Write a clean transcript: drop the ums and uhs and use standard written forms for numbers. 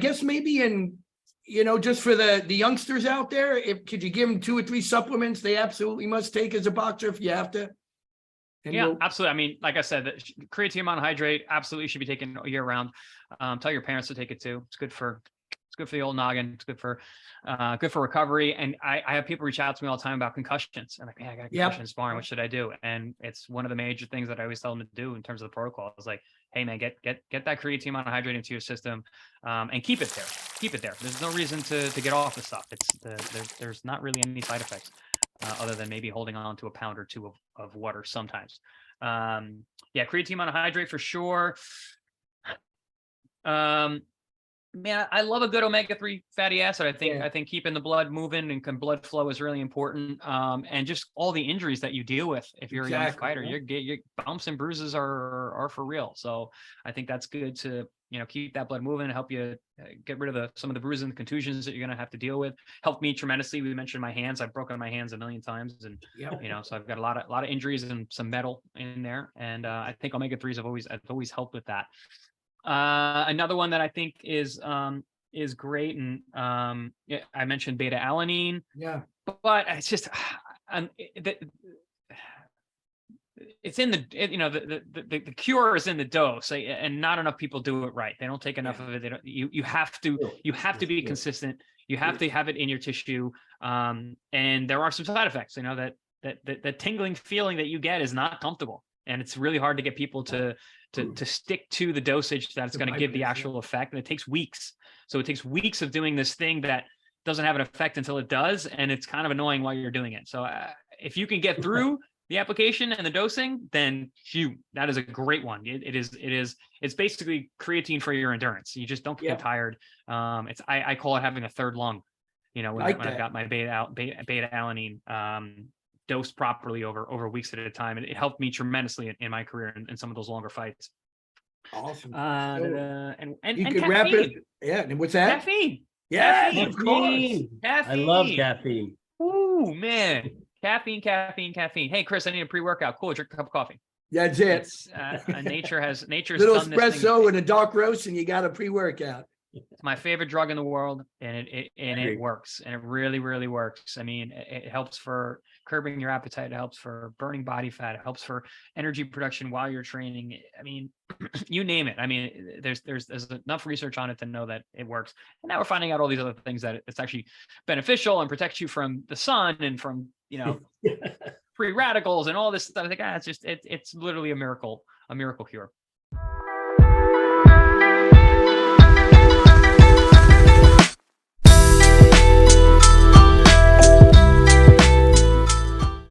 guess maybe just for the youngsters out there, could you give them 2 or 3 supplements they absolutely must take as a boxer if you have to? Yeah, absolutely. I mean, like I said, creatine monohydrate absolutely should be taken year round. Tell your parents to take it too. It's good for the old noggin. It's good for recovery. And I have people reach out to me all the time about concussions. I'm like, I got a concussion sparring. What should I do? And it's one of the major things that I always tell them to do in terms of the protocol. It's like, hey man, get that creatine monohydrate into your system, and keep it there. Keep it there. There's no reason to get off the stuff. There's not really any side effects. Other than maybe holding on to a pound or two of water sometimes. Creatine monohydrate for sure. Man, I love a good omega-3 fatty acid. I think keeping the blood moving and blood flow is really important. And just all the injuries that you deal with if you're a young fighter, your bumps and bruises are for real. So I think that's good to keep that blood moving, help you get rid of some of the bruises and contusions that you're going to have to deal with. Helped me tremendously. We mentioned my hands. I've broken my hands a million times, and so I've got a lot of injuries and some metal in there. And I think omega-3s have always helped with that. Another one that I think is great, and I mentioned beta alanine. Yeah, but it's just it's in the cure is in the dose, and not enough people do it right. They don't take enough of it. They don't. You have to be consistent. You have to have it in your tissue. And there are some side effects. That tingling feeling that you get is not comfortable, and it's really hard to get people to stick to the dosage that's going to give the actual effect. And it takes weeks. So it takes weeks of doing this thing that doesn't have an effect until it does, and it's kind of annoying while you're doing it. So if you can get through the application and the dosing, then that is a great one. It's basically creatine for your endurance. You just don't get tired. I call it having a third lung. When I've got my beta alanine dosed properly over weeks at a time, and it helped me tremendously in my career in some of those longer fights. Awesome. And you could caffeine. wrap it. Yeah, and what's that? Caffeine. Yeah, caffeine. Of course. Caffeine. I love caffeine. Ooh, man. Caffeine. Hey, Chris, I need a pre-workout. Cool. Drink a cup of coffee. That's it. Nature's little done this espresso thing. and a dark roast, and you got a pre-workout. It's my favorite drug in the world, and it works, and it really, really works. I mean, it helps for curbing your appetite. It helps for burning body fat. It helps for energy production while you're training. I mean, you name it. I mean, there's enough research on it to know that it works. And now we're finding out all these other things that it's actually beneficial and protects you from the sun and from free radicals and all this stuff. I think it's literally a miracle cure.